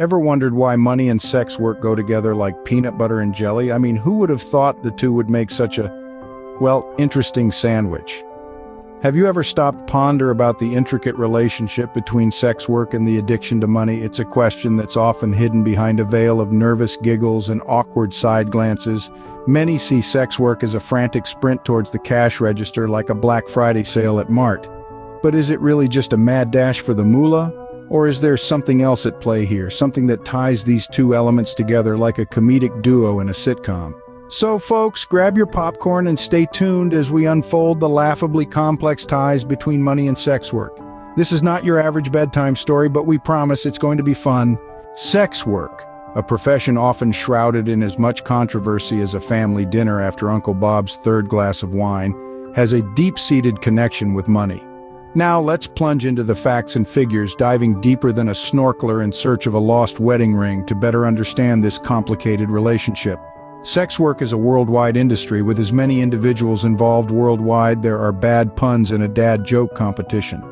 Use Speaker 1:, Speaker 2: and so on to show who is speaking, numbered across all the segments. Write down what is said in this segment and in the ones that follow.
Speaker 1: Ever wondered why money and sex work go together like peanut butter and jelly? I mean, who would have thought the two would make such a, well, interesting sandwich? Have you ever stopped to ponder about the intricate relationship between sex work and the addiction to money? It's a question that's often hidden behind a veil of nervous giggles and awkward side glances. Many see sex work as a frantic sprint towards the cash register like a Black Friday sale at Mart. But is it really just a mad dash for the moolah? Or is there something else at play here, something that ties these two elements together like a comedic duo in a sitcom? So folks, grab your popcorn and stay tuned as we unfold the laughably complex ties between money and sex work. This is not your average bedtime story, but we promise it's going to be fun. Sex work, a profession often shrouded in as much controversy as a family dinner after Uncle Bob's third glass of wine, has a deep-seated connection with money. Now let's plunge into the facts and figures, diving deeper than a snorkeler in search of a lost wedding ring to better understand this complicated relationship. Sex work is a worldwide industry with as many individuals involved worldwide there are bad puns in a dad joke competition.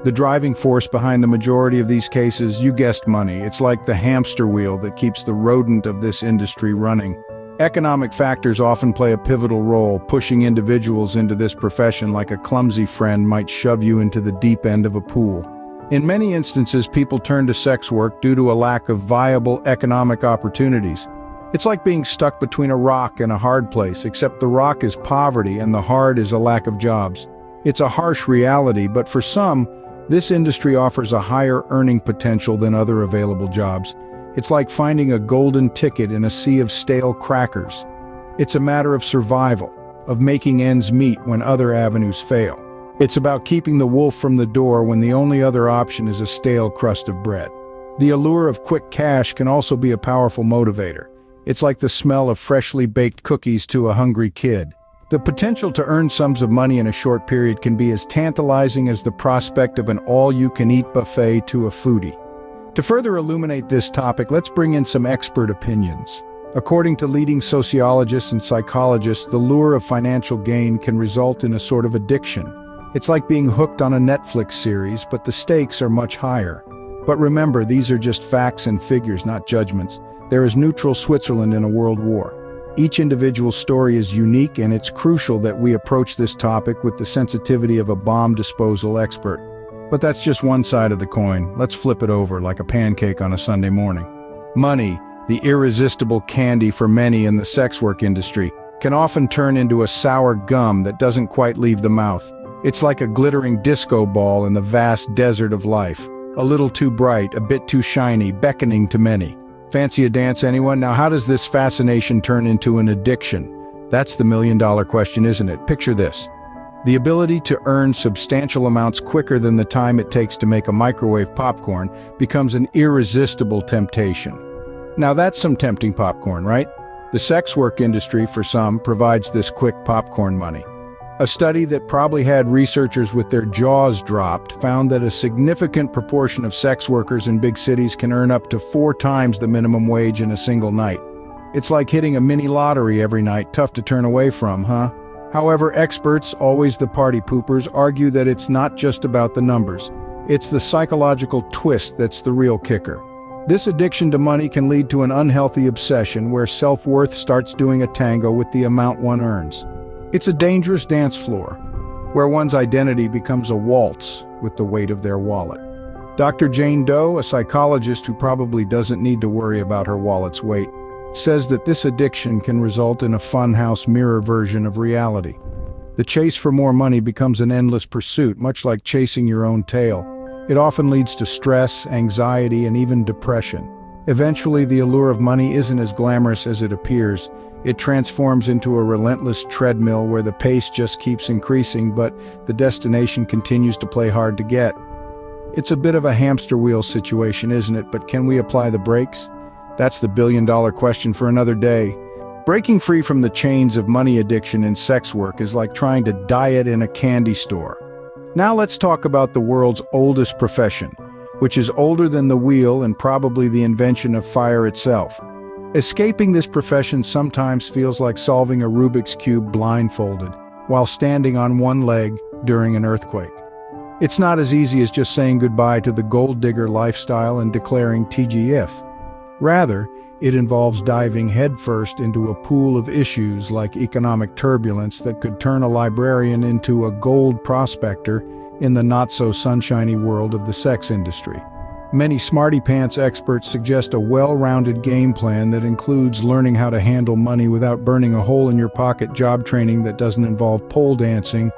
Speaker 1: The driving force behind the majority of these cases, you guessed money. It's like the hamster wheel that keeps the rodent of this industry running. Economic factors often play a pivotal role, pushing individuals into this profession like a clumsy friend might shove you into the deep end of a pool. In many instances, people turn to sex work due to a lack of viable economic opportunities. It's like being stuck between a rock and a hard place, except the rock is poverty and the hard is a lack of jobs. It's a harsh reality, but for some, this industry offers a higher earning potential than other available jobs. It's like finding a golden ticket in a sea of stale crackers. It's a matter of survival, of making ends meet when other avenues fail. It's about keeping the wolf from the door when the only other option is a stale crust of bread. The allure of quick cash can also be a powerful motivator. It's like the smell of freshly baked cookies to a hungry kid. The potential to earn sums of money in a short period can be as tantalizing as the prospect of an all-you-can-eat buffet to a foodie. To further illuminate this topic, let's bring in some expert opinions. According to leading sociologists and psychologists, the lure of financial gain can result in a sort of addiction. It's like being hooked on a Netflix series, but the stakes are much higher. But remember, these are just facts and figures, not judgments. There is neutral Switzerland in a world war. Each individual story is unique, and it's crucial that we approach this topic with the sensitivity of a bomb disposal expert. But that's just one side of the coin. Let's flip it over like a pancake on a Sunday morning. Money, the irresistible candy for many in the sex work industry, can often turn into a sour gum that doesn't quite leave the mouth. It's like a glittering disco ball in the vast desert of life. A little too bright, a bit too shiny, beckoning to many. Fancy a dance, anyone? Now, how does this fascination turn into an addiction? That's the million-dollar question, isn't it? Picture this. The ability to earn substantial amounts quicker than the time it takes to make a microwave popcorn becomes an irresistible temptation. Now, that's some tempting popcorn, right? The sex work industry, for some, provides this quick popcorn money. A study that probably had researchers with their jaws dropped found that a significant proportion of sex workers in big cities can earn up to 4 times the minimum wage in a single night. It's like hitting a mini lottery every night, tough to turn away from, huh? However, experts, always the party poopers, argue that it's not just about the numbers. It's the psychological twist that's the real kicker. This addiction to money can lead to an unhealthy obsession where self-worth starts doing a tango with the amount one earns. It's a dangerous dance floor, where one's identity becomes a waltz with the weight of their wallet. Dr. Jane Doe, a psychologist who probably doesn't need to worry about her wallet's weight, says that this addiction can result in a funhouse mirror version of reality. The chase for more money becomes an endless pursuit, much like chasing your own tail. It often leads to stress, anxiety, and even depression. Eventually, the allure of money isn't as glamorous as it appears. It transforms into a relentless treadmill where the pace just keeps increasing, but the destination continues to play hard to get. It's a bit of a hamster wheel situation, isn't it? But can we apply the brakes? That's the billion-dollar question for another day. Breaking free from the chains of money addiction in sex work is like trying to diet in a candy store. Now let's talk about the world's oldest profession, which is older than the wheel and probably the invention of fire itself. Escaping this profession sometimes feels like solving a Rubik's Cube blindfolded, while standing on one leg during an earthquake. It's not as easy as just saying goodbye to the gold digger lifestyle and declaring TGIF. Rather, it involves diving headfirst into a pool of issues like economic turbulence that could turn a librarian into a gold prospector in the not-so-sunshiny world of the sex industry. Many smarty pants experts suggest a well-rounded game plan that includes learning how to handle money without burning a hole in your pocket, job training that doesn't involve pole dancing,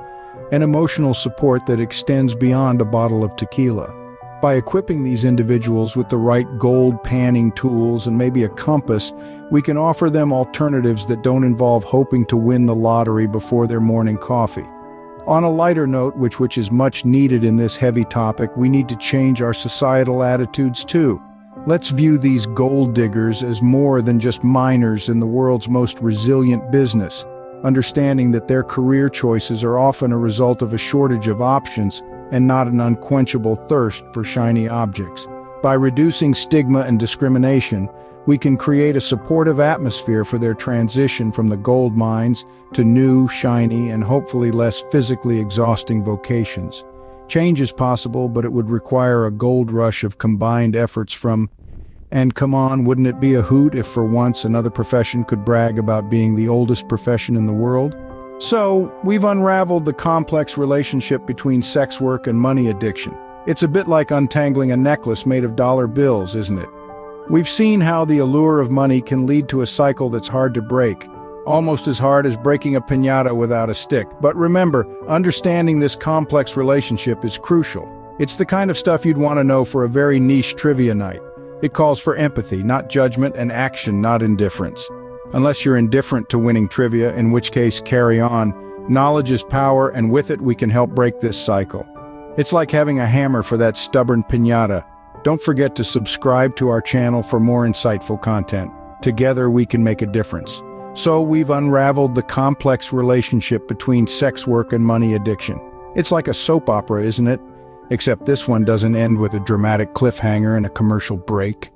Speaker 1: and emotional support that extends beyond a bottle of tequila. By equipping these individuals with the right gold panning tools and maybe a compass, we can offer them alternatives that don't involve hoping to win the lottery before their morning coffee. On a lighter note, which is much needed in this heavy topic, we need to change our societal attitudes too. Let's view these gold diggers as more than just miners in the world's most resilient business, understanding that their career choices are often a result of a shortage of options and not an unquenchable thirst for shiny objects. By reducing stigma and discrimination, we can create a supportive atmosphere for their transition from the gold mines to new, shiny, and hopefully less physically exhausting vocations. Change is possible, but it would require a gold rush of combined efforts from, and come on, wouldn't it be a hoot if for once another profession could brag about being the oldest profession in the world? So, we've unraveled the complex relationship between sex work and money addiction. It's a bit like untangling a necklace made of dollar bills, isn't it? We've seen how the allure of money can lead to a cycle that's hard to break, almost as hard as breaking a piñata without a stick. But remember, understanding this complex relationship is crucial. It's the kind of stuff you'd want to know for a very niche trivia night. It calls for empathy, not judgment, and action, not indifference. Unless you're indifferent to winning trivia, in which case carry on. Knowledge is power, and with it we can help break this cycle. It's like having a hammer for that stubborn piñata. Don't forget to subscribe to our channel for more insightful content. Together we can make a difference. So we've unraveled the complex relationship between sex work and money addiction. It's like a soap opera, isn't it? Except this one doesn't end with a dramatic cliffhanger and a commercial break.